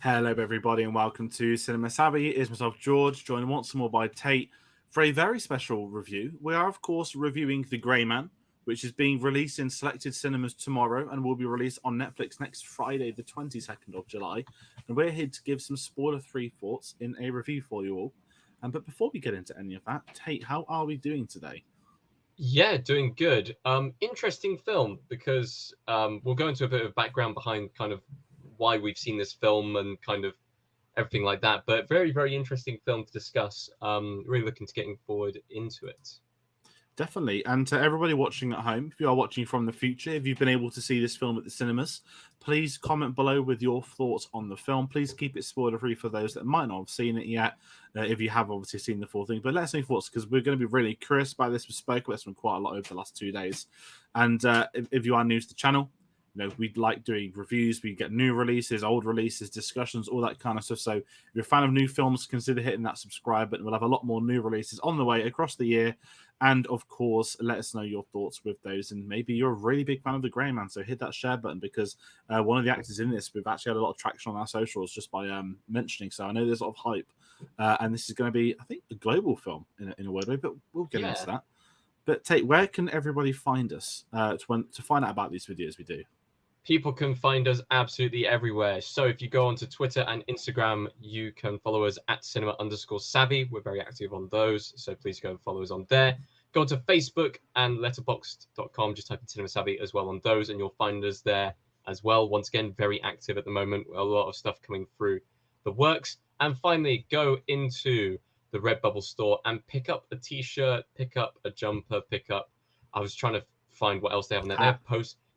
Hello, everybody, and welcome to Cinema Savvy. It's myself, George, joined once more by Tayte for a very special review. We are, of course, reviewing The Grey Man, which is being released in selected cinemas tomorrow and will be released on Netflix next Friday, the 22nd of July. And we're here to give some spoiler-free thoughts in a review for you all. But before we get into any of that, Tayte, how are we doing today? Yeah, doing good. Interesting film because we'll go into a bit of background behind kind of why we've seen this film and kind of everything like that. But very, very interesting film to discuss. Really looking to getting forward into it. Definitely. And to everybody watching at home, if you are watching from the future, if you've been able to see this film at the cinemas, please comment below with your thoughts on the film. Please keep it spoiler free for those that might not have seen it yet, if you have obviously seen the full thing. But let us know your thoughts because we're going to be really curious about this. We spoke about this one quite a lot over the last 2 days. And if you are new to the channel, we'd like doing reviews. We get new releases, old releases, discussions, all that kind of stuff. So if you're a fan of new films, consider hitting that subscribe button. We'll have a lot more new releases on the way across the year. And of course, let us know your thoughts with those. And maybe you're a really big fan of The Grey Man, so hit that share button because one of the actors in this, we've actually had a lot of traction on our socials just by mentioning. So I know there's a lot of hype. And this is going to be, I think, a global film in a word way, but we'll get into that. But Tayte, where can everybody find us to find out about these videos we do? People can find us absolutely everywhere. So if you go onto Twitter and Instagram, you can follow us at cinema_savvy. We're very active on those, so please go and follow us on there. Go to Facebook and letterboxd.com. Just type in Cinema Savvy as well on those, and you'll find us there as well. Once again, very active at the moment. A lot of stuff coming through the works. And finally, go into the Redbubble store and pick up a T-shirt, pick up a jumper, I was trying to find what else they have on there. They have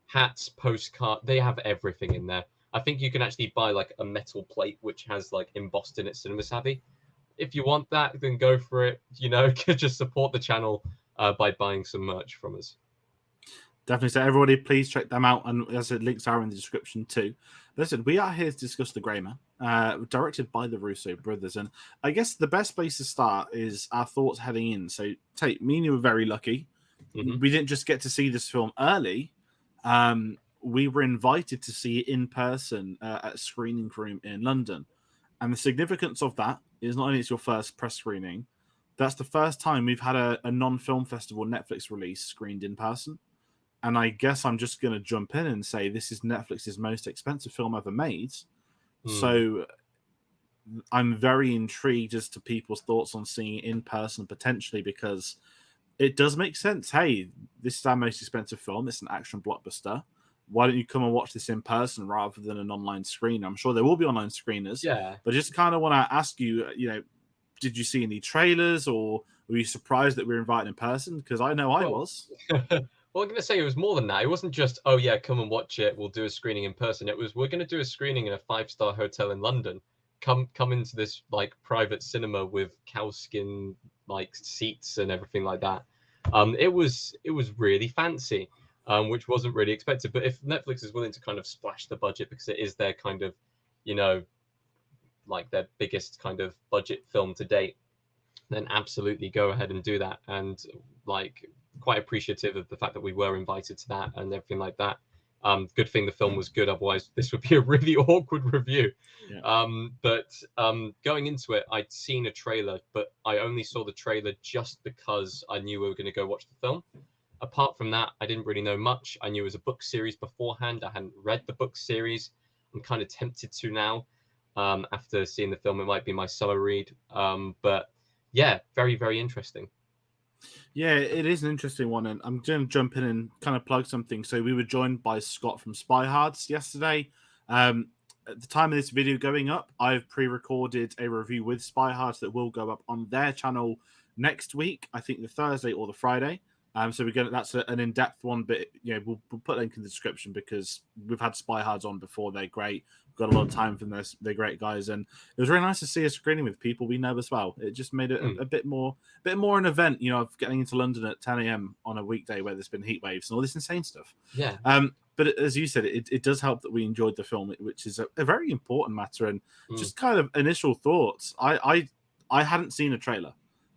hats, postcard. They have everything in there. I think you can actually buy like a metal plate which has like embossed in it Cinema Savvy. If you want that, then go for it. Just support the channel by buying some merch from us. Definitely. So everybody, please check them out. And as I said, links are in the description too. Listen, we are here to discuss The Grey Man, directed by the Russo Brothers. And I guess the best place to start is our thoughts heading in. So, Tayte, me and you were very lucky. Mm-hmm. We didn't just get to see this film early. We were invited to see it in person at a screening room in London. And the significance of that is not only it's your first press screening, that's the first time we've had a non-film festival Netflix release screened in person. And I guess I'm just going to jump in and say this is Netflix's most expensive film ever made. So I'm very intrigued as to people's thoughts on seeing it in person potentially because it does make sense. Hey, this is our most expensive film. It's an action blockbuster. Why don't you come and watch this in person rather than an online screen? I'm sure there will be online screeners. Yeah. But just kind of want to ask you, did you see any trailers or were you surprised that we were invited in person? Because I know I was. Well, I'm going to say it was more than that. It wasn't just, oh, yeah, come and watch it. We'll do a screening in person. It was, we're going to do a screening in a 5-star hotel in London. Come into this like private cinema with cowskin like seats and everything like that. It was really fancy, which wasn't really expected. But if Netflix is willing to kind of splash the budget because it is their kind of, like their biggest kind of budget film to date, then absolutely go ahead and do that. And like quite appreciative of the fact that we were invited to that and everything like that. Good thing the film was good, otherwise this would be a really awkward review. Yeah. But going into it, I'd seen a trailer, but I only saw the trailer just because I knew we were going to go watch the film. Apart from that, I didn't really know much. I knew it was a book series beforehand. I hadn't read the book series. I'm kind of tempted to now. After seeing the film, it might be my summer read. But yeah, very, very interesting. Yeah, it is an interesting one, and I'm going to jump in and kind of plug something. So we were joined by Scott from Spy Hards yesterday. At the time of this video going up, I've pre-recorded a review with Spy Hards that will go up on their channel next week. I think the Thursday or the Friday. So that's an in-depth one, but we'll put a link in the description because we've had Spy Hards on before. They're great. We've got a lot of time from this. They're great guys, and it was really nice to see a screening with people we know as well. It just made it a bit more an event, of getting into London at 10 a.m. on a weekday where there's been heat waves and all this insane stuff. Yeah. But as you said, it does help that we enjoyed the film, which is a very important matter. And just kind of initial thoughts. I hadn't seen a trailer.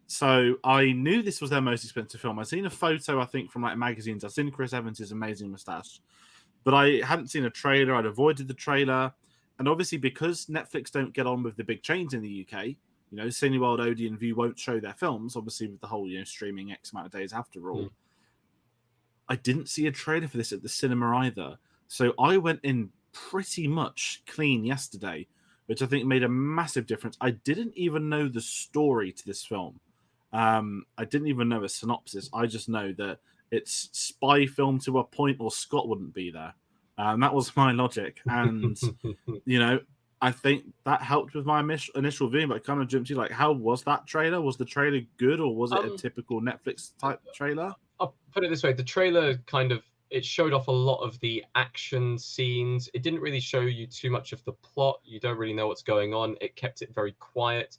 So I knew this was their most expensive film. I'd seen a photo, I think, from like magazines. I'd seen Chris Evans' amazing mustache, but I hadn't seen a trailer. I'd avoided the trailer. And obviously, because Netflix don't get on with the big chains in the UK, Cineworld, Odeon, View won't show their films. Obviously, with the whole streaming X amount of days after all. I didn't see a trailer for this at the cinema either, so I went in pretty much clean yesterday, which I think made a massive difference. I didn't even know the story to this film. I didn't even know a synopsis. I just know that it's spy film to a point, or Scott wouldn't be there. That was my logic, and I think that helped with my initial viewing. But I kind of jumped to like, how was that trailer? Was the trailer good, or was it a typical Netflix type trailer? I'll put it this way: the trailer it showed off a lot of the action scenes. It didn't really show you too much of the plot. You don't really know what's going on. It kept it very quiet.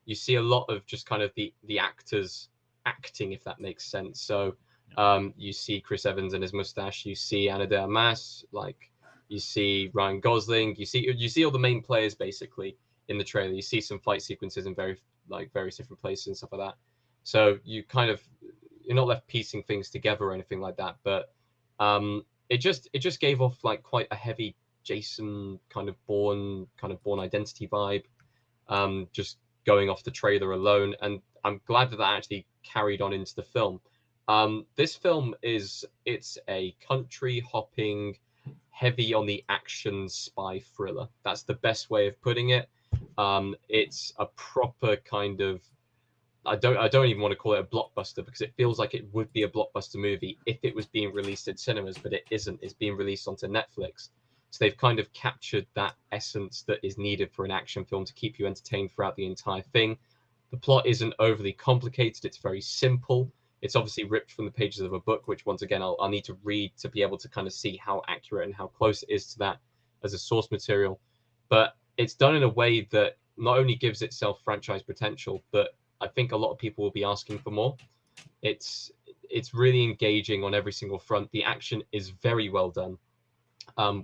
You see a lot of just kind of the actors acting, if that makes sense. So you see Chris Evans and his mustache. You see Ana de Armas, you see Ryan Gosling. You see all the main players basically in the trailer. You see some fight sequences in various different places and stuff like that. So you're not left piecing things together or anything like that. But it just gave off quite a heavy Jason kind of Bourne Identity vibe. Just going off the trailer alone, and I'm glad that actually carried on into the film. This film it's a country hopping, heavy on the action spy thriller. That's the best way of putting it. It's a proper kind of, I don't even want to call it a blockbuster, because it feels like it would be a blockbuster movie if it was being released in cinemas, but it isn't. It's being released onto Netflix. So they've kind of captured that essence that is needed for an action film to keep you entertained throughout the entire thing. The plot isn't overly complicated. It's very simple. It's obviously ripped from the pages of a book, which once again, I'll need to read to be able to kind of see how accurate and how close it is to that as a source material. But it's done in a way that not only gives itself franchise potential, but I think a lot of people will be asking for more. It's really engaging on every single front. The action is very well done.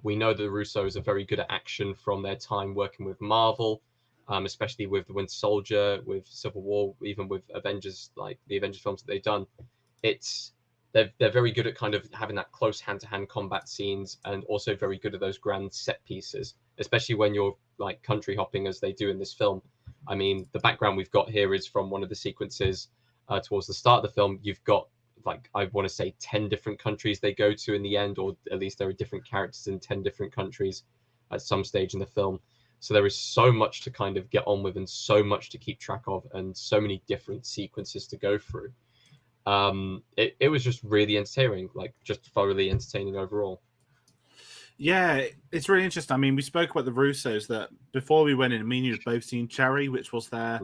We know that the Russos are very good at action from their time working with Marvel, especially with the Winter Soldier, with Civil War, even with Avengers, like the Avengers films that they've done. They're very good at kind of having that close hand-to-hand combat scenes, and also very good at those grand set pieces, especially when you're country hopping as they do in this film. I mean, the background we've got here is from one of the sequences towards the start of the film. You've got I want to say 10 different countries they go to in the end, or at least there are different characters in 10 different countries at some stage in the film. So there is so much to kind of get on with, and so much to keep track of, and so many different sequences to go through. It was just really entertaining, just thoroughly entertaining overall. Yeah, it's really interesting. I mean, we spoke about the Russos that before we went in, me and you had both seen Cherry, which was their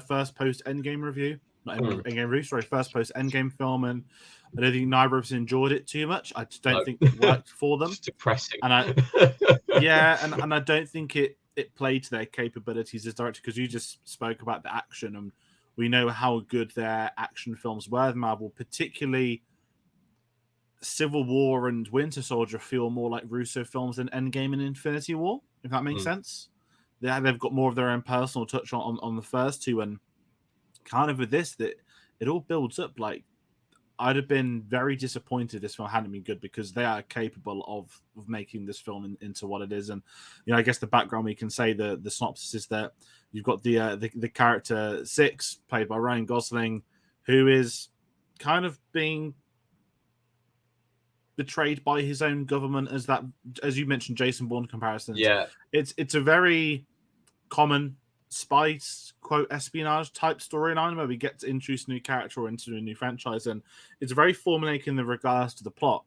first post-Endgame review. Not Endgame review, sorry, first post-Endgame film, and I don't think neither of us enjoyed it too much. I just don't think it worked for them. It's depressing. And I don't think it played to their capabilities as director, because you just spoke about the action, and we know how good their action films were with Marvel, particularly Civil War and Winter Soldier feel more like Russo films than Endgame and Infinity War, if that makes sense. They've got more of their own personal touch on the first two, and kind of with this, that it all builds up. I'd have been very disappointed if this film hadn't been good, because they are capable of making this film into what it is. And I guess the background, we can say the synopsis is that you've got the character Six, played by Ryan Gosling, who is kind of being betrayed by his own government, as you mentioned, Jason Bourne comparisons. Yeah, it's a very common spy quote espionage type storyline where we get to introduce a new character or into a new franchise, and it's very formulaic in the regards to the plot.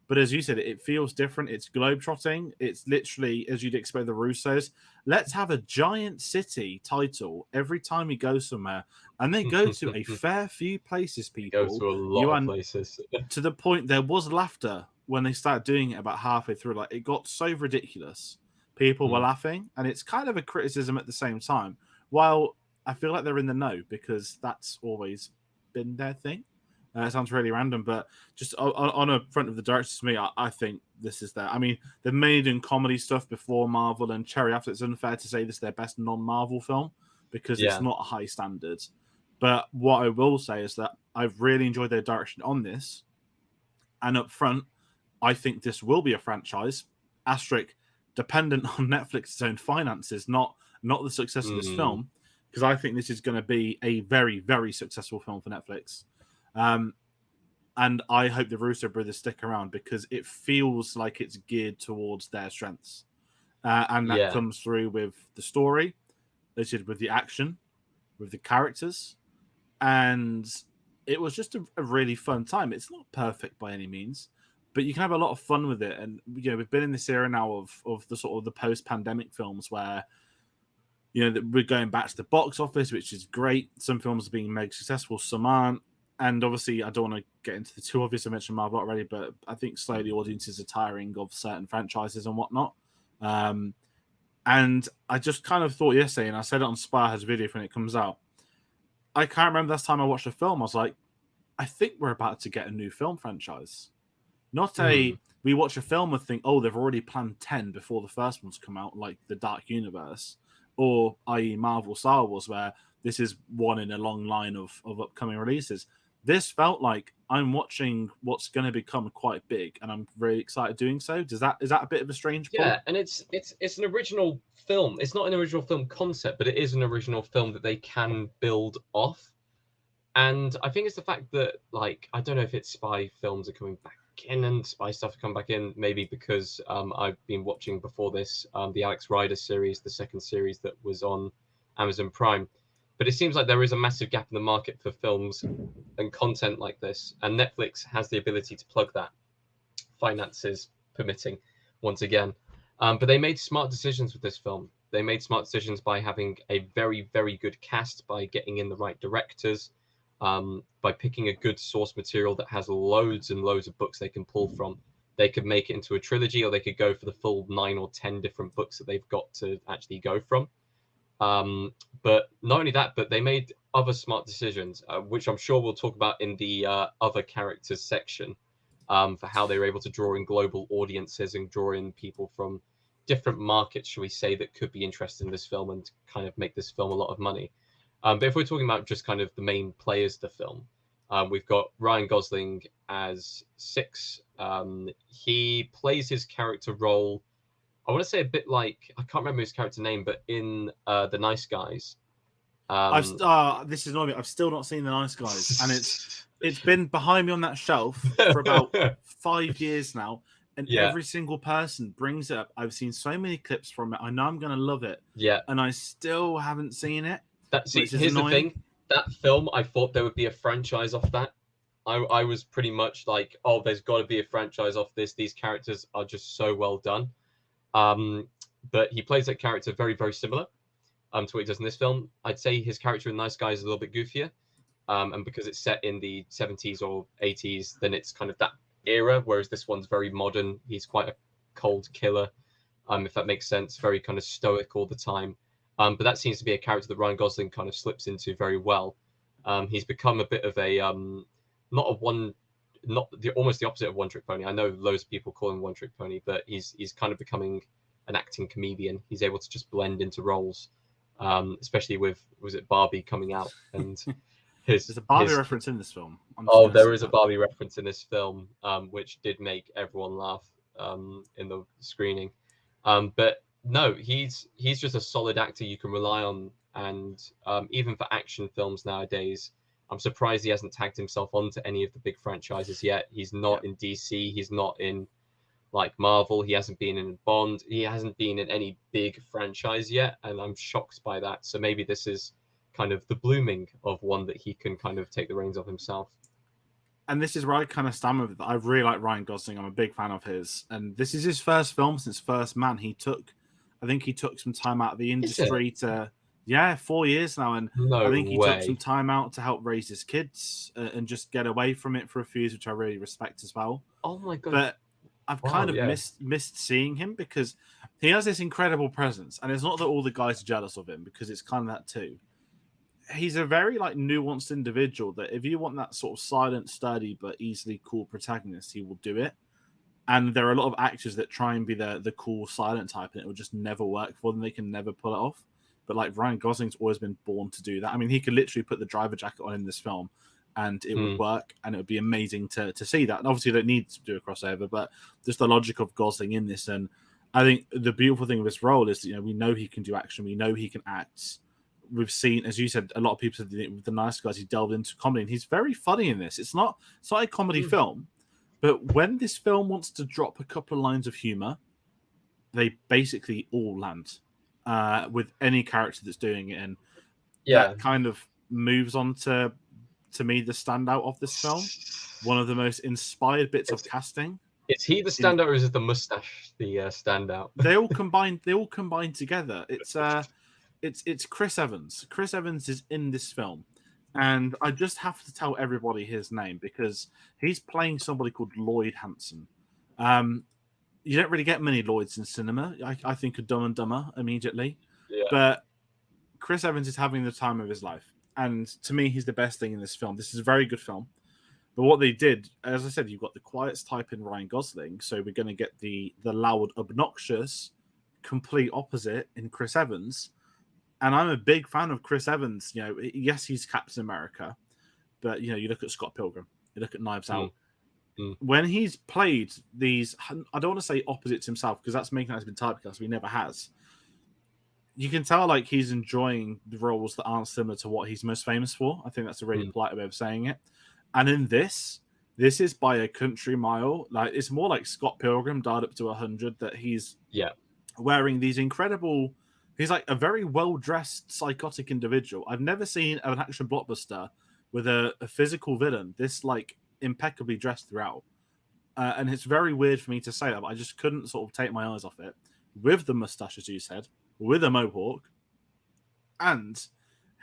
But as you said, it feels different. It's globetrotting. It's literally, as you'd expect the Russos, let's have a giant city title every time we go somewhere. And they go to a fair few places, people. Go to a lot of places. To the point there was laughter when they started doing it about halfway through. It got so ridiculous. People were laughing, and it's kind of a criticism at the same time. While I feel like they're in the know, because that's always been their thing. It sounds really random, but just on a front of the directors, to me, I think this is I mean, they've made in comedy stuff before Marvel and Cherry After. It's unfair to say this is their best non-Marvel film, because it's not a high standard. But what I will say is that I've really enjoyed their direction on this. And up front, I think this will be a franchise. Asterisk, dependent on Netflix's own finances, not the success of this film, because I think this is going to be a very, very successful film for Netflix. And I hope the Russo brothers stick around because it feels like it's geared towards their strengths. And that comes through with the story, with the action, with the characters. And it was just a really fun time. It's not perfect by any means, but you can have a lot of fun with it. And we've been in this era now of the sort of the post-pandemic films where we're going back to the box office, which is great. Some films are being made successful, some aren't. And obviously, I don't want to get into the too obvious. I mentioned Marvel already, but I think slowly audiences are tiring of certain franchises and whatnot. And I just kind of thought yesterday, and I said it on Spirehead's video when it comes out, I can't remember the last time I watched a film. I was like, I think we're about to get a new film franchise. Not we watch a film and think, oh, they've already planned 10 before the first one's come out, like the Dark Universe, or i.e. Marvel Star Wars, where this is one in a long line of upcoming releases. This felt like I'm watching what's going to become quite big, and I'm really excited doing so. Is that a bit of a strange point? Yeah, and it's an original film. It's not an original film concept, but it is an original film that they can build off. And I think it's the fact that, like, I don't know if it's spy films are coming back in and spy stuff are coming back in, maybe because I've been watching before this the Alex Rider series, the second series that was on Amazon Prime. But it seems like there is a massive gap in the market for films and content like this. And Netflix has the ability to plug that, finances permitting, once again. But they made smart decisions with this film. They made smart decisions by having a very, very good cast, by getting in the right directors, by picking a good source material that has loads and loads of books they can pull from. They could make it into a trilogy, or they could go for the full 9 or 10 different books that they've got to actually go from. But not only that, but they made other smart decisions, which I'm sure we'll talk about in the other characters section, for how they were able to draw in global audiences and draw in people from different markets, shall we say, that could be interested in this film and kind of make this film a lot of money. But if we're talking about just kind of the main players of the film, we've got Ryan Gosling as Six. He plays his character role, I want to say a bit like, I can't remember his character name, but in The Nice Guys. This is annoying me. I've still not seen The Nice Guys, and it's been behind me on that shelf for about 5 years now, and every single person brings it up. I've seen so many clips from it. I know I'm going to love it, and I still haven't seen it. Here's the thing. That film, I thought there would be a franchise off that. I was pretty much like, oh, there's got to be a franchise off this. These characters are just so well done. But he plays that character very, very similar to what he does in this film. I'd say his character in Nice Guys is a little bit goofier. And because it's set in the 70s or 80s, then it's kind of that era, whereas this one's very modern. He's quite a cold killer, if that makes sense, very kind of stoic all the time. But that seems to be a character that Ryan Gosling kind of slips into very well. He's become a bit of a, almost the opposite of One Trick Pony. I know loads of people call him One Trick Pony, but he's kind of becoming an acting comedian. He's able to just blend into roles, especially with, was it Barbie coming out? And there's a Barbie reference in this film. There is a Barbie reference in this film, which did make everyone laugh in the screening. But no, he's just a solid actor you can rely on, and even for action films nowadays, I'm surprised he hasn't tagged himself onto any of the big franchises yet. He's not in DC. He's not in like Marvel. He hasn't been in Bond. He hasn't been in any big franchise yet, and I'm shocked by that. So maybe this is kind of the blooming of one that he can kind of take the reins of himself. And this is where I kind of stand with it. I really like Ryan Gosling. I'm a big fan of his. And this is his first film since First Man. I think he took some time out of the industry to, 4 years now. And I think he took some time out to help raise his kids and just get away from it for a few years, which I really respect as well. Oh my God. But I've kind of missed seeing him because he has this incredible presence. And it's not that all the guys are jealous of him, because it's kind of that too. He's a very nuanced individual that if you want that sort of silent, sturdy, but easily cool protagonist, he will do it. And there are a lot of actors that try and be the cool, silent type, and it will just never work for them. They can never pull it off. But like Ryan Gosling's always been born to do that. I mean, he could literally put the driver jacket on in this film and it would work, and it would be amazing to see that. And obviously, they don't need to do a crossover, but just the logic of Gosling in this. And I think the beautiful thing with this role is, we know he can do action, we know he can act. We've seen, as you said, a lot of people said with the Nice Guys, he delved into comedy, and he's very funny in this. It's not a comedy film, but when this film wants to drop a couple of lines of humor, they basically all land with any character that's doing it, and that kind of moves on to me the standout of this film. One of the most inspired bits of casting. Is he the standout, or is it the mustache the standout? They all combine together. It's Chris Evans. Chris Evans is in this film, and I just have to tell everybody his name because he's playing somebody called Lloyd Hansen. You don't really get many Lloyds in cinema. I think of Dumb and Dumber immediately, but Chris Evans is having the time of his life, and to me, he's the best thing in this film. This is a very good film. But what they did, as I said, you've got the quiet type in Ryan Gosling, so we're going to get the loud, obnoxious, complete opposite in Chris Evans. And I'm a big fan of Chris Evans. Yes, he's Captain America, but you look at Scott Pilgrim, you look at Knives Out. When he's played these, I don't want to say opposites himself because that's making us been typecast. He never has. You can tell like he's enjoying the roles that aren't similar to what he's most famous for. I think that's a really polite way of saying it. And in this is by a country mile. Like it's more like Scott Pilgrim dialed up to 100. That he's wearing these incredible. He's like a very well-dressed psychotic individual. I've never seen an action blockbuster with a physical villain this like impeccably dressed throughout. And it's very weird for me to say that, but I just couldn't sort of take my eyes off it. With the mustache, as you said, with a mohawk, and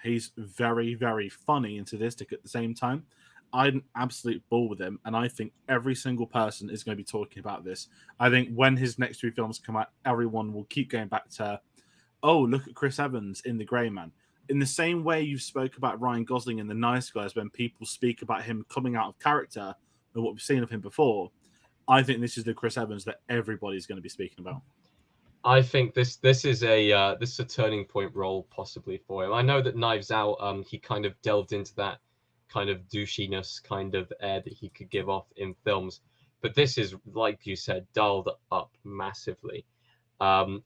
he's very, very funny and sadistic at the same time. I'm an absolute ball with him, and I think every single person is going to be talking about this. I think when his next 3 films come out, everyone will keep going back to, oh, look at Chris Evans in The Grey Man. In the same way you spoke about Ryan Gosling in The Nice Guys, when people speak about him coming out of character and what we've seen of him before, I think this is the Chris Evans that everybody's going to be speaking about. I think this is a turning point role possibly for him. I know that Knives Out, he kind of delved into that kind of douchiness kind of air that he could give off in films, but this is, like you said, dialed up massively.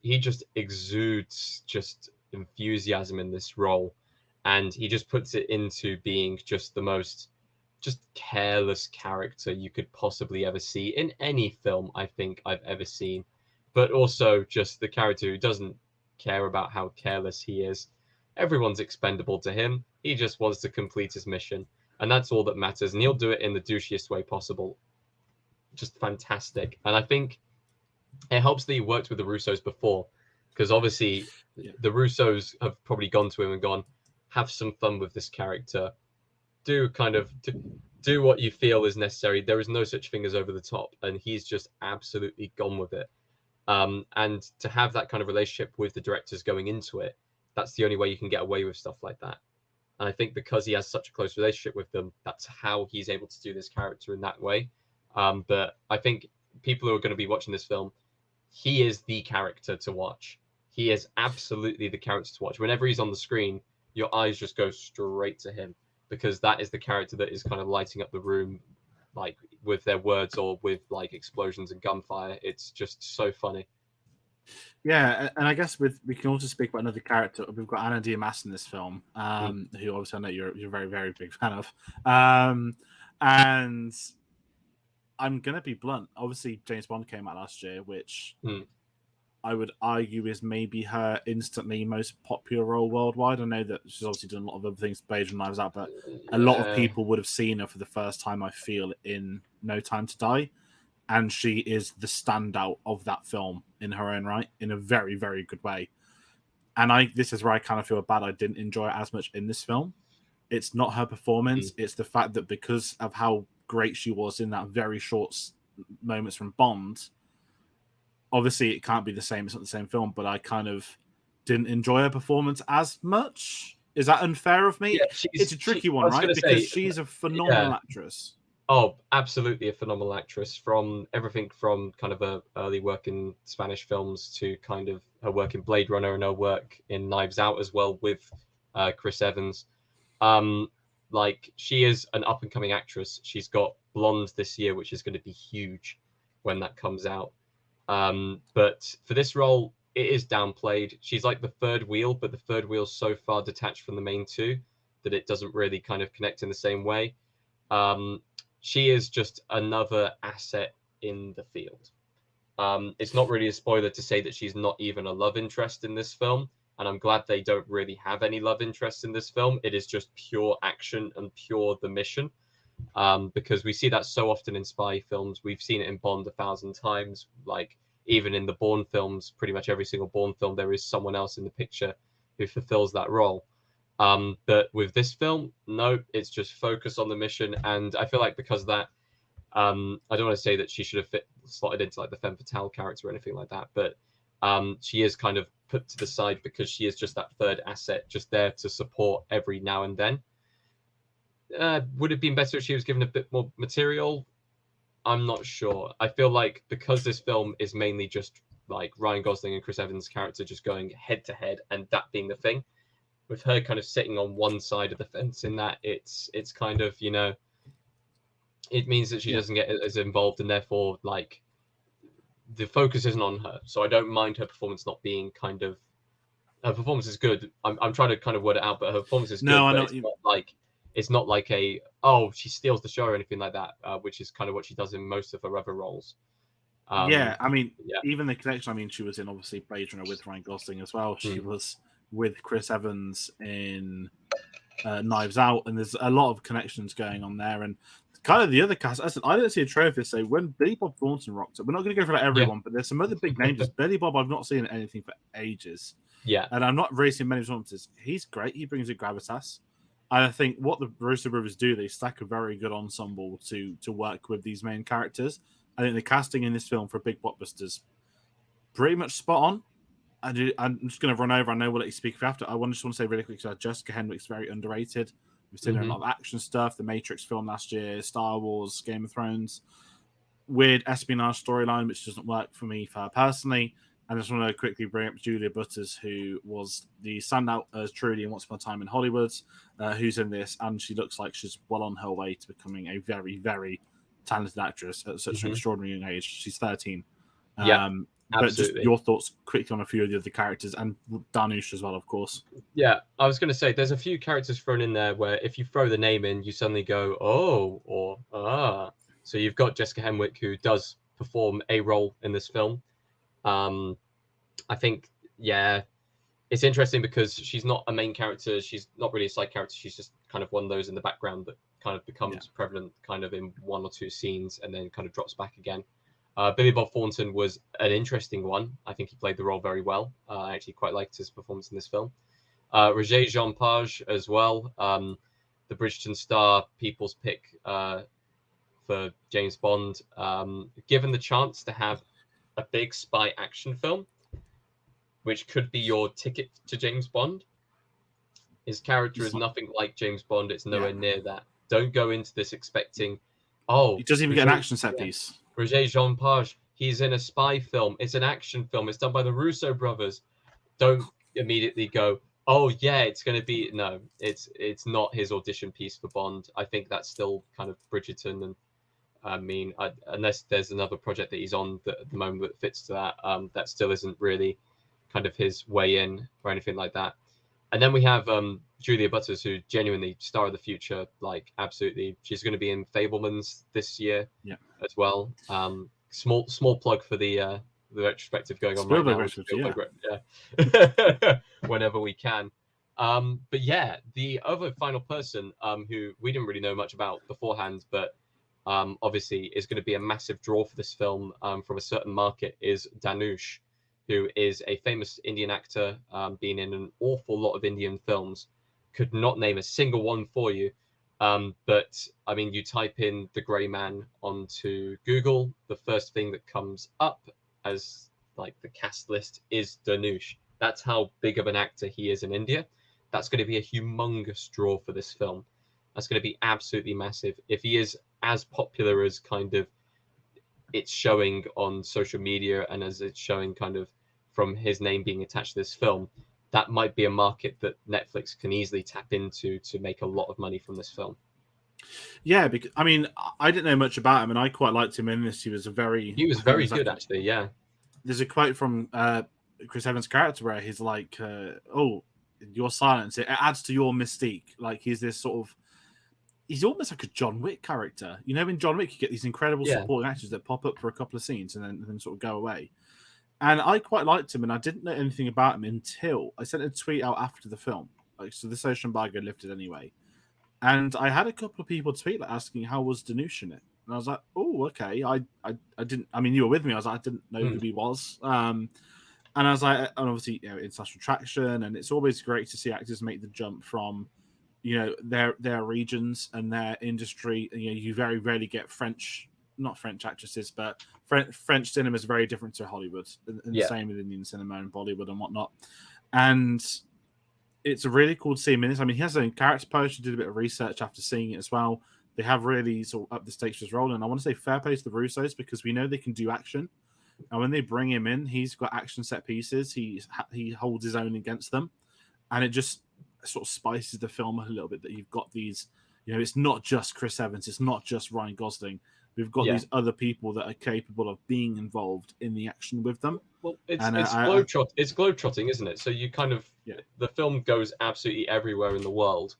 He just exudes just enthusiasm in this role, and he just puts it into being just the most just careless character you could possibly ever see in any film I think I've ever seen, but also just the character who doesn't care about how careless he is. Everyone's expendable to him. He just wants to complete his mission, and that's all that matters, and he'll do it in the douchiest way possible. Just fantastic. And I think it helps that he worked with the Russos before, because obviously the Russos have probably gone to him and gone, have some fun with this character. Do what you feel is necessary. There is no such thing as over the top, and he's just absolutely gone with it. And to have that kind of relationship with the directors going into it, that's the only way you can get away with stuff like that. And I think because he has such a close relationship with them, that's how he's able to do this character in that way. But I think people who are going to be watching this film, he is the character to watch. He is absolutely the character to watch. Whenever he's on the screen, your eyes just go straight to him, because that is the character that is kind of lighting up the room, like with their words or with like explosions and gunfire. It's just so funny. Yeah, and I guess we can also speak about another character. We've got Anna Diarmas in this film, who obviously I know you're a very, very big fan of. And I'm gonna be blunt. Obviously, James Bond came out last year, which I would argue is maybe her instantly most popular role worldwide. I know that she's obviously done a lot of other things, Beige and Knives Out, but a lot of people would have seen her for the first time, I feel, in No Time to Die. And she is the standout of that film in her own right, in a very, very good way. And this is where I kind of feel bad I didn't enjoy it as much in this film. It's not her performance. It's the fact that because of how great she was in that very short moments from Bond, obviously it can't be the same. It's not the same film, but I kind of didn't enjoy her performance as much. Is that unfair of me? Yeah, it's a tricky one, right? Because she's a phenomenal actress. Oh, absolutely a phenomenal actress. From everything from kind of her early work in Spanish films to kind of her work in Blade Runner and her work in Knives Out as well with Chris Evans. Like, she is an up-and-coming actress. She's got Blonde this year, which is going to be huge when that comes out. But for this role, it is downplayed. She's like the third wheel, but the third wheel's so far detached from the main two that it doesn't really kind of connect in the same way. She is just another asset in the field. It's not really a spoiler to say that she's not even a love interest in this film, and I'm glad they don't really have any love interest in this film. It is just pure action and pure the mission, because we see that so often in spy films. We've seen it in Bond 1,000 times. Like even in the Bourne films, pretty much every single Bourne film, there is someone else in the picture who fulfills that role. But with this film, no, it's just focus on the mission, and I feel like because of that, I don't want to say that she should have slotted into like the femme fatale character or anything like that, but she is kind of put to the side because she is just that third asset, just there to support every now and then. Would it have been better if she was given a bit more material? I'm not sure. I feel like because this film is mainly just like Ryan Gosling and Chris Evans' character just going head to head, and that being the thing, with her kind of sitting on one side of the fence in that, it's kind of, you know, it means that she doesn't get as involved, and therefore like the focus isn't on her. So I don't mind her performance not being kind of, her performance is good. I'm trying to kind of word it out, but her performance is good. No, I but know. it's not like a she steals the show or anything like that, which is kind of what she does in most of her other roles. I mean, even the connection. I mean, she was in obviously Blade Runner with Ryan Gosling as well. She was with Chris Evans in Knives Out, and there's a lot of connections going on there. And kind of the other cast. Listen, I didn't see a trailer for this. So when Billy Bob Thornton rocked up, we're not going to go for like everyone, but there's some other big names. Billy Bob, I've not seen anything for ages. Yeah, and I'm not really seeing many performances. He's great. He brings a gravitas. And I think what the Russo Brothers do, they stack a very good ensemble to work with these main characters. I think the casting in this film for big blockbusters pretty much spot on. I'm just going to run over. I know we'll let you speak after. I just want to say really quick, Jessica Henwick's very underrated. We've seen her in a lot of action stuff. The Matrix film last year, Star Wars, Game of Thrones. Weird espionage storyline, which doesn't work for me personally. I just want to quickly bring up Julia Butters, who was the standout as Trudy in Once Upon a Time in Hollywood, who's in this, and she looks like she's well on her way to becoming a very, very talented actress at such an extraordinary young age. She's 13. But just your thoughts quickly on a few of the other characters, and Danush as well, of course. Yeah, I was going to say, there's a few characters thrown in there where if you throw the name in, you suddenly go, oh, or ah. So you've got Jessica Henwick, who does perform a role in this film. I think, it's interesting because she's not a main character. She's not really a side character. She's just kind of one of those in the background that kind of becomes prevalent kind of in one or two scenes and then kind of drops back again. Billy Bob Thornton was an interesting one. I think he played the role very well. I actually quite liked his performance in this film. Rege-Jean as well, the Bridgerton star, people's pick for James Bond. Given the chance to have a big spy action film, which could be your ticket to James Bond, his character is nothing like James Bond. It's nowhere near that. Don't go into this expecting, he doesn't even get an action set piece. Rege-Jean, he's in a spy film. It's an action film. It's done by the Russo brothers. Don't immediately go, oh yeah, it's going to be. No, it's not his audition piece for Bond. I think that's still kind of Bridgerton, and I mean, unless there's another project that he's on at the moment that fits to that, that still isn't really kind of his way in or anything like that. And then we have Julia Butters, who genuinely star of the future, like absolutely. She's going to be in Fabelmans this year as well. Small plug for the retrospective going on right now. Whenever we can. But yeah, the other final person who we didn't really know much about beforehand, but obviously is going to be a massive draw for this film from a certain market is Danush, who is a famous Indian actor, been in an awful lot of Indian films. Could not name a single one for you. But I mean, you type in The Grey Man onto Google, the first thing that comes up as like the cast list is Danush. That's how big of an actor he is in India. That's going to be a humongous draw for this film. That's going to be absolutely massive. If he is as popular as kind of it's showing on social media and as it's showing kind of from his name being attached to this film, that might be a market that Netflix can easily tap into to make a lot of money from this film. Yeah, because I mean, I didn't know much about him, and I quite liked him in this. He was very good, actually. Yeah, there's a quote from Chris Evans' character where he's like, "Oh, your silence, it adds to your mystique." Like he's this sort of, he's almost like a John Wick character. You know, in John Wick, you get these incredible supporting actors that pop up for a couple of scenes and then sort of go away. And I quite liked him, and I didn't know anything about him until I sent a tweet out after the film. Like, so the social embargo lifted anyway. And I had a couple of people tweet like, asking how was Danush in it. And I was like, oh, okay. I didn't, I mean, you were with me. I was like, I didn't know who he was. And I was like, and obviously, you know, international traction. And it's always great to see actors make the jump from, you know, their regions and their industry. You know, you very rarely get not French actresses, but French cinema is very different to Hollywood. And the same with Indian cinema and Bollywood and whatnot. And it's really cool to see him in this. I mean, he has his own character post. Did a bit of research after seeing it as well. They have really sort of up the stakes for his role. And I want to say fair play to the Russos because we know they can do action. And when they bring him in, he's got action set pieces. He holds his own against them. And it just sort of spices the film a little bit that you've got these, you know, it's not just Chris Evans. It's not just Ryan Gosling. We've got these other people that are capable of being involved in the action with them. Well, it's globetrotting, isn't it? So you kind of the film goes absolutely everywhere in the world,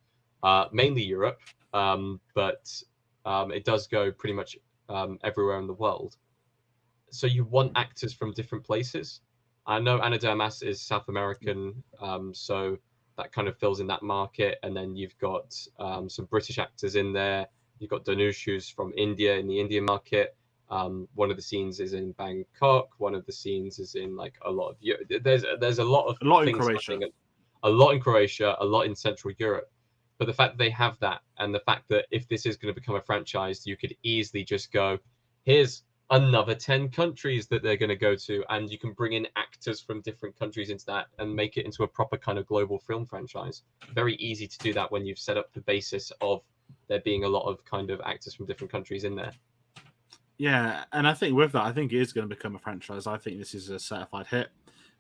mainly Europe, but it does go pretty much everywhere in the world. So you want actors from different places. I know Ana de Armas is South American, so that kind of fills in that market. And then you've got some British actors in there. You've got Danush, who's from India, in the Indian market. One of the scenes is in Bangkok. One of the scenes is in like a lot of Europe. There's a lot of in Croatia, a lot in Croatia, a lot in Central Europe. But the fact that they have that, and the fact that if this is going to become a franchise, you could easily just go, here's another 10 countries that they're going to go to, and you can bring in actors from different countries into that and make it into a proper kind of global film franchise. Very easy to do that when you've set up the basis of there being a lot of kind of actors from different countries in there. Yeah, and I think with that, I think it is going to become a franchise. I think this is a certified hit.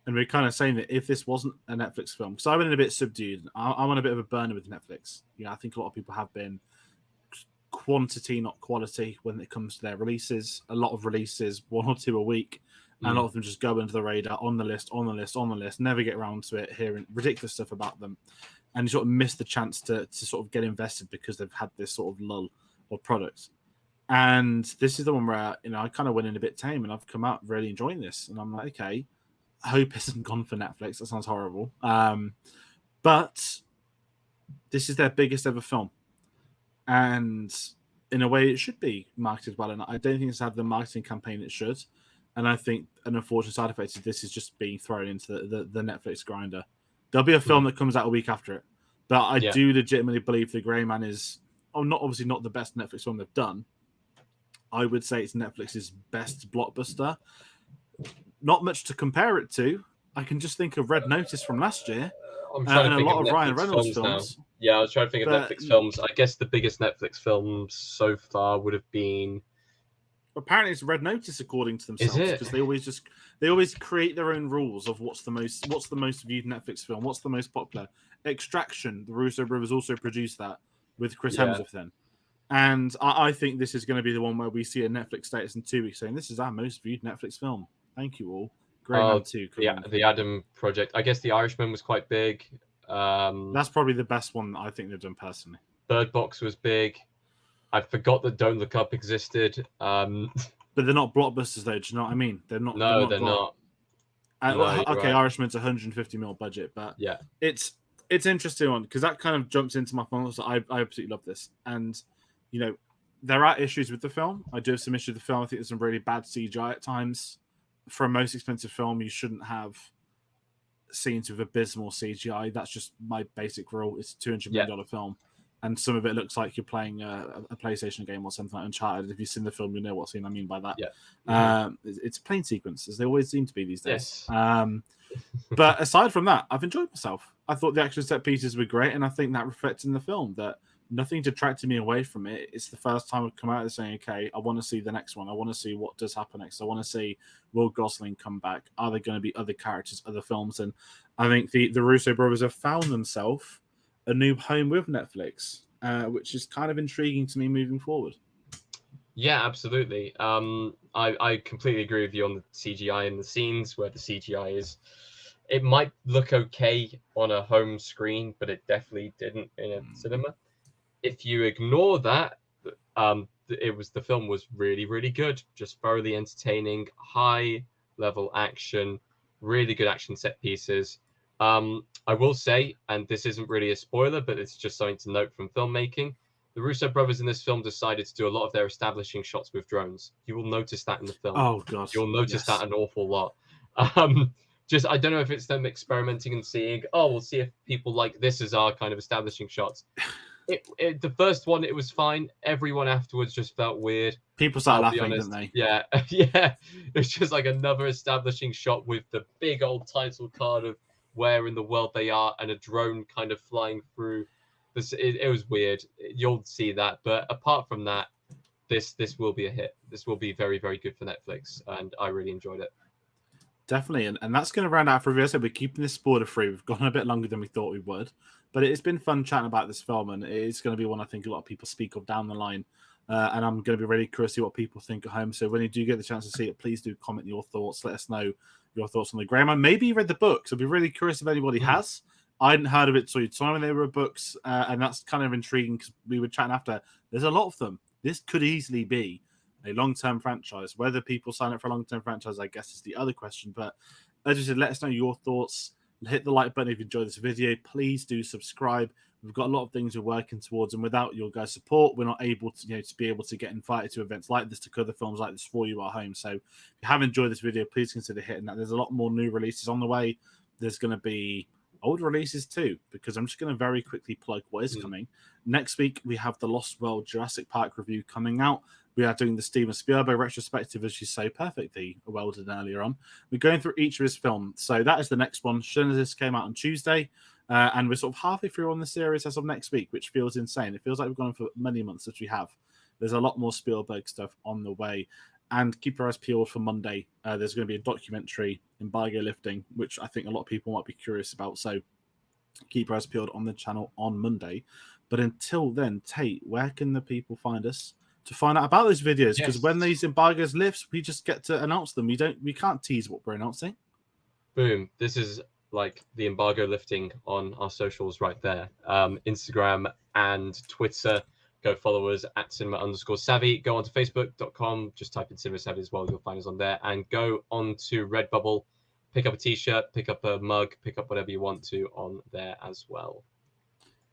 And we're kind of saying that if this wasn't a Netflix film, because I've been a bit subdued, I'm on a bit of a burner with Netflix. You know, I think a lot of people have been quantity, not quality, when it comes to their releases. A lot of releases, 1 or 2 a week, and a lot of them just go under the radar, on the list, never get around to it, hearing ridiculous stuff about them. And you sort of miss the chance to sort of get invested because they've had this sort of lull of products. And this is the one where, you know, I kind of went in a bit tame and I've come out really enjoying this. And I'm like, okay, I hope it isn't gone for Netflix. That sounds horrible. But this is their biggest ever film. And in a way, it should be marketed well. And I don't think it's had the marketing campaign it should. And I think an unfortunate side effect is this is just being thrown into the Netflix grinder. There'll be a film that comes out a week after it. But I do legitimately believe The Grey Man is obviously not the best Netflix film they've done. I would say it's Netflix's best blockbuster. Not much to compare it to. I can just think of Red Notice from last year. I'm trying to think a lot of of Ryan Netflix Reynolds films. Yeah, I was trying to think of Netflix films. I guess the biggest Netflix film so far would have been. Apparently, it's Red Notice according to themselves because they always create their own rules of what's the most viewed Netflix film, what's the most popular. Extraction, the Russo Brothers also produced that with Chris Hemsworth then. And I think this is going to be the one where we see a Netflix status in 2 weeks saying this is our most viewed Netflix film. Thank you all. Grey Man 2. The Adam Project. I guess The Irishman was quite big. That's probably the best one I think they've done personally. Bird Box was big. I forgot that Don't Look Up existed. But they're not blockbusters though. Do you know what I mean? They're not. No, they're not. Okay, right. Irishman's 150 mil budget, but it's interesting one because that kind of jumps into my phone. So I absolutely love this, and you know there are issues with the film. I do have some issues with the film. I think there's some really bad CGI at times. For a most expensive film, you shouldn't have scenes with abysmal CGI. That's just my basic rule. It's a $200 million film. And some of it looks like you're playing a PlayStation game or something like Uncharted. If you've seen the film, you know what scene I mean by that. Yeah. It's a plane sequence, as they always seem to be these days. Yes. But aside from that, I've enjoyed myself. I thought the action set pieces were great, and I think that reflects in the film that nothing detracted me away from it. It's the first time I've come out and saying, okay, I want to see the next one. I want to see what does happen next. I want to see Will Gosling come back. Are there going to be other characters, other films? And I think the Russo brothers have found themselves a new home with Netflix, which is kind of intriguing to me moving forward. Yeah, absolutely. I completely agree with you on the CGI in the scenes where the CGI is. It might look okay on a home screen, but it definitely didn't in a cinema. If you ignore that, the film was really, really good, just thoroughly entertaining, high level action, really good action set pieces. I will say, and this isn't really a spoiler, but it's just something to note from filmmaking. The Russo brothers in this film decided to do a lot of their establishing shots with drones. You will notice that in the film. Oh god, You'll notice yes. that an awful lot. Um, just I don't know if it's them experimenting and seeing. Oh, we'll see if people like this as our kind of establishing shots. The first one, it was fine. Everyone afterwards just felt weird. People started I'll be laughing, honest. didn't they? Yeah, yeah. It's just like another establishing shot with the big old title card of where in the world they are and a drone kind of flying through. It was weird. You'll see that, but apart from that, this will be a hit. This will be very, very good for Netflix, and I really enjoyed it. Definitely, and that's going to round out for review. So we're keeping this spoiler free. We've gone a bit longer than we thought we would, but it's been fun chatting about this film, and it's going to be one I think a lot of people speak of down the line. And I'm going to be really curious to see what people think at home. So when you do get the chance to see it, please do comment your thoughts. Let us know your thoughts on the Graham. Maybe you read the books. I'd be really curious if anybody has. I hadn't heard of it till you told me they were books, and that's kind of intriguing because we were chatting after. There's a lot of them. This could easily be a long-term franchise. Whether people sign up for a long-term franchise, I guess, is the other question. But as you said, let us know your thoughts. Hit the like button if you enjoyed this video. Please do subscribe. We've got a lot of things we're working towards, and without your guys' support, we're not able to, to be able to get invited to events like this, to cover films like this for you at home. So if you have enjoyed this video, please consider hitting that. There's a lot more new releases on the way. There's going to be old releases too, because I'm just going to very quickly plug what is coming. Next week, we have the Lost World Jurassic Park review coming out. We are doing the Steven Spielberg retrospective, as you so perfectly welded earlier on. We're going through each of his films. So that is the next one. This came out on Tuesday. And we're sort of halfway through on the series as of next week, which feels insane. It feels like we've gone for many months, which we have. There's a lot more Spielberg stuff on the way. And keep your eyes peeled for Monday. There's going to be a documentary, Embargo Lifting, which I think a lot of people might be curious about. So keep your eyes peeled on the channel on Monday. But until then, Tate, where can the people find us to find out about those videos? Because when these embargoes lifts, we just get to announce them. We can't tease what we're announcing. Boom. This is like the embargo lifting on our socials right there. Instagram and Twitter. Go follow us at cinema_savvy. Go onto facebook.com. Just type in Cinema Savvy as well. You'll find us on there. And go onto Redbubble. Pick up a t-shirt, pick up a mug, pick up whatever you want to on there as well.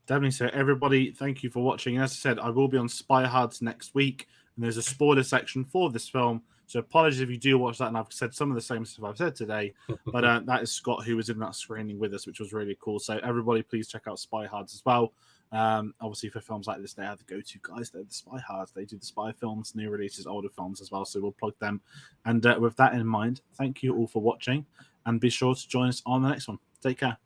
Definitely. So everybody, thank you for watching. As I said, I will be on Spy Hards next week, and there's a spoiler section for this film. So apologies if you do watch that, and I've said some of the same stuff I've said today, but that is Scott, who was in that screening with us, which was really cool. So everybody, please check out Spy Hards as well. Obviously, for films like this, they are the go-to guys. They're the Spy Hards. They do the spy films, new releases, older films as well. So we'll plug them. And with that in mind, thank you all for watching, and be sure to join us on the next one. Take care.